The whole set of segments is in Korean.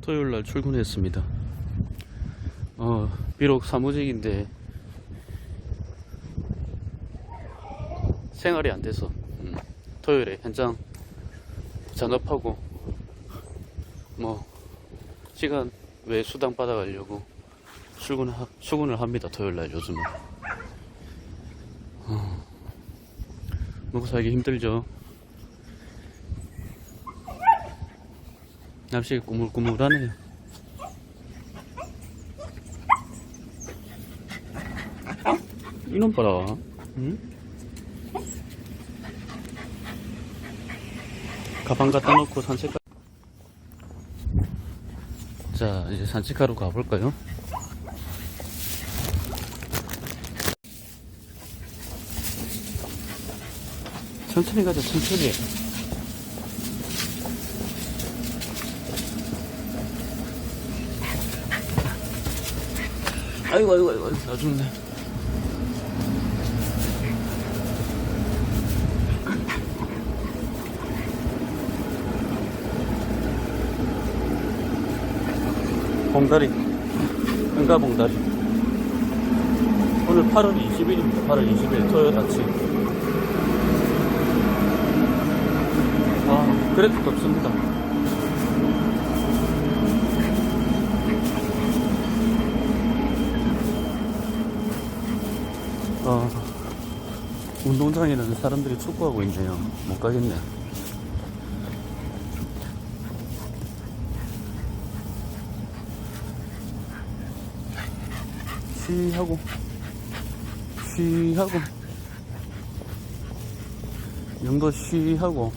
토요일날 출근했습니다. 비록 사무직인데 생활이 안 돼서 토요일에 현장 잔업하고 뭐 시간 외 수당 받아가려고 출근을 합니다. 토요일날 요즘은 먹고 살기 힘들죠. 날씨가 꾸물꾸물하네요. 이놈 봐라. 응? 가방 갖다 놓고 산책. 자, 이제 산책하러 가볼까요? 천천히 가자, 천천히. 아이고, 나 죽네. 봉다리, 은가봉다리. 오늘 8월 20일입니다. 8월 20일 토요일 아침. 그래도 덥습니다. 운동장에는 사람들이 축구하고 있네요. 못 가겠네. 쉬하고 영도 쉬하고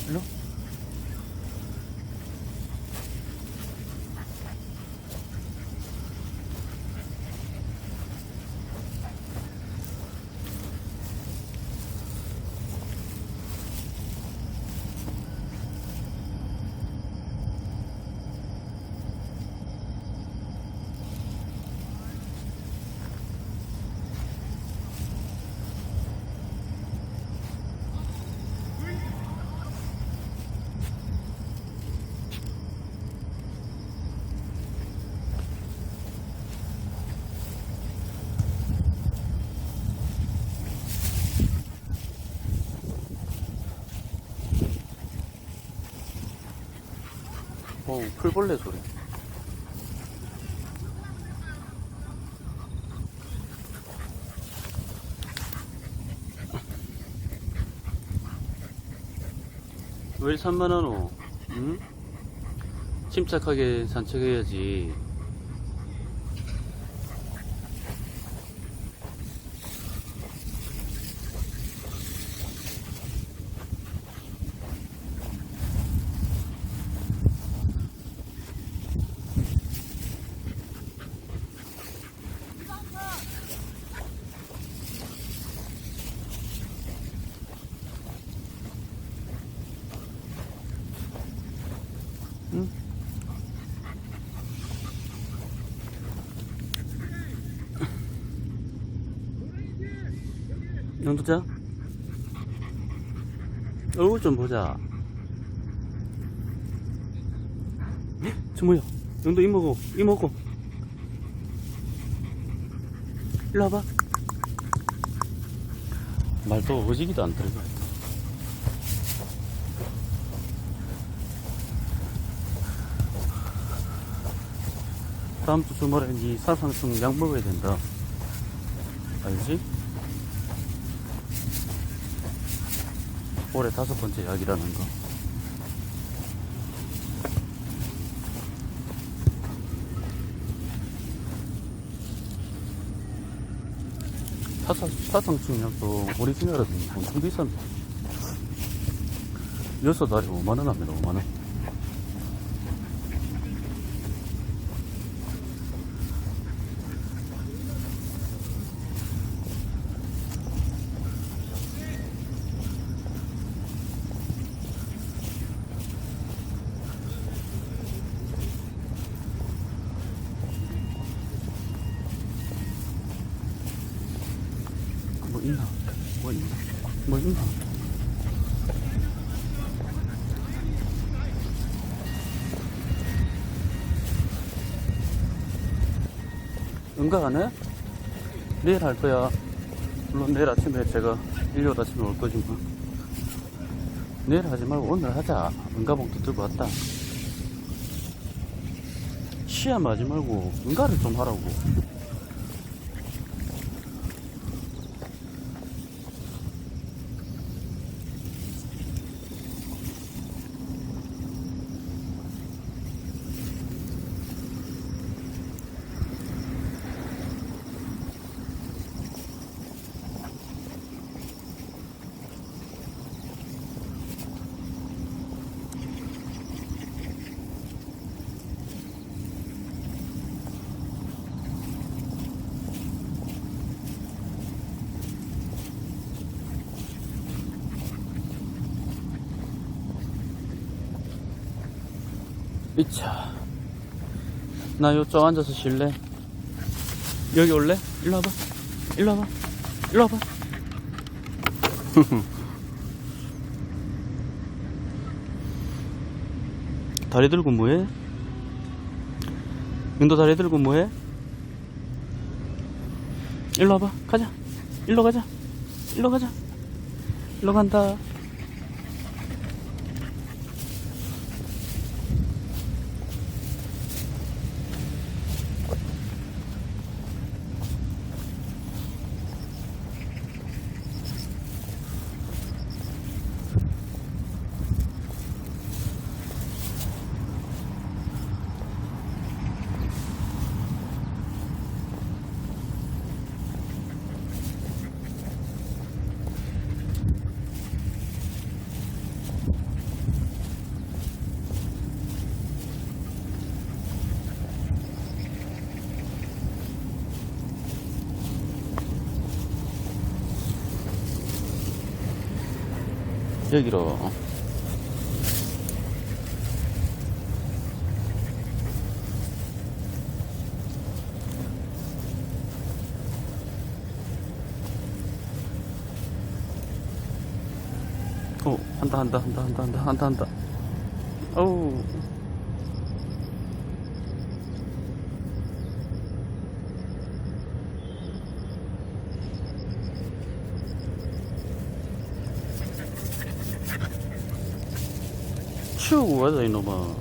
일로 풀벌레 소리. 왜 3만원? 응? 침착하게 산책해야지. 응? 영도자? 얼굴 좀 보자. 저 뭐야? 영도 이모고. 일로 와봐. 말도 오지기도 안 들고. 다음주 주말에 니 사상성 약 먹어야 된다. 알지? 올해 5번째 약이라는 거. 사상충 약도 오리지널은 엄청 비쌉니다. 6알에 5만원 합니다. 5만원. 뭐 있나? 뭐 있나? 뭐 있나? 응가 안 해? 내일 할 거야. 물론 내일 아침에 제가 일요일 아침에 올 거지만 내일 하지 말고 오늘 하자. 응가봉투 들고 왔다. 시험 하지 말고 응가를 좀 하라고. 이차, 나 요쪽 앉아서 쉴래? 여기 올래? 일로 와봐. 일로 와봐. 일로 와봐. 다리 들고 뭐해? 윤도 다리 들고 뭐해? 일로 와봐. 가자. 일로 가자. 일로 가자. 일로 간다. 여기로. 오, 한다. 어우. 치우고 가자, 이놈아.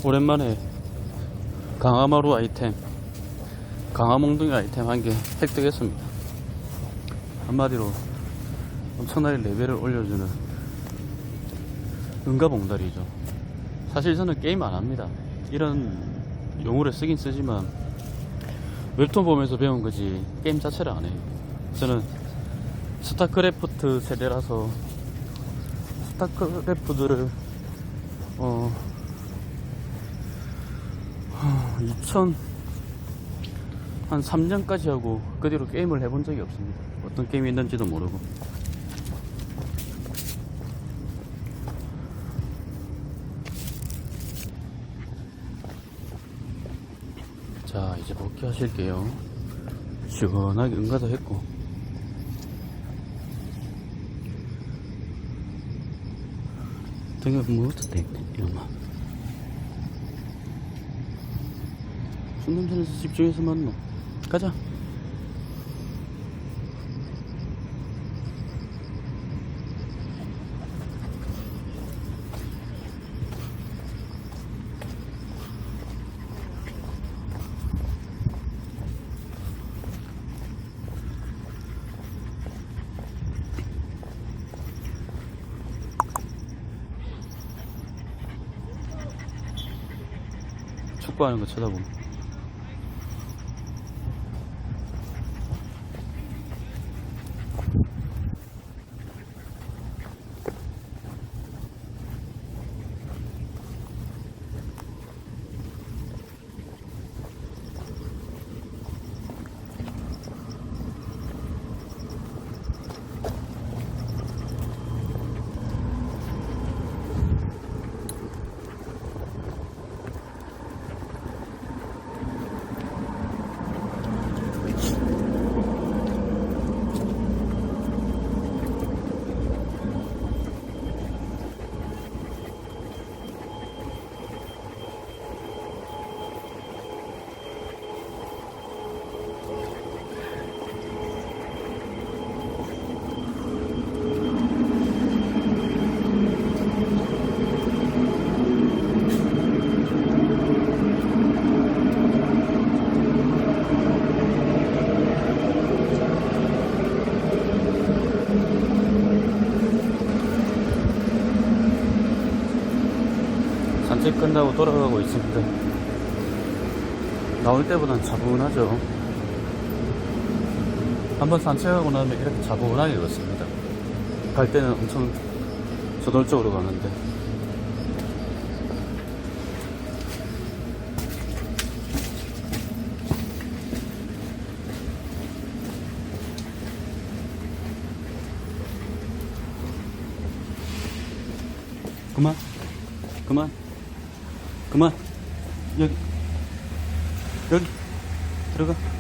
오랜만에 강화마루 아이템, 강화몽둥이 아이템 한 개 획득했습니다. 한마디로 엄청나게 레벨을 올려주는 응가봉다리죠. 사실 저는 게임 안 합니다. 이런 용어를 쓰긴 쓰지만 웹툰 보면서 배운 거지 게임 자체를 안 해요. 저는 스타크래프트 세대라서 스타크래프트를 2003년까지 하고 그 뒤로 게임을 해본 적이 없습니다. 어떤 게임이 있는지도 모르고. 자, 이제 복귀하실게요. 시원하게 응가도 했고. 등에 뭐 어떻대, 이놈아. 술 냄새나서 집중해서 만노. 가자. 축구하는 거 쳐다보고. 끝나고 돌아가고 있습니다. 나올 때보단 차분하죠. 한번 산책하고 나면 이렇게 차분하게 걷습니다. 갈 때는 엄청 저돌적으로 가는데. 그만, 그만, 그만. 여기, 여기, 들어가.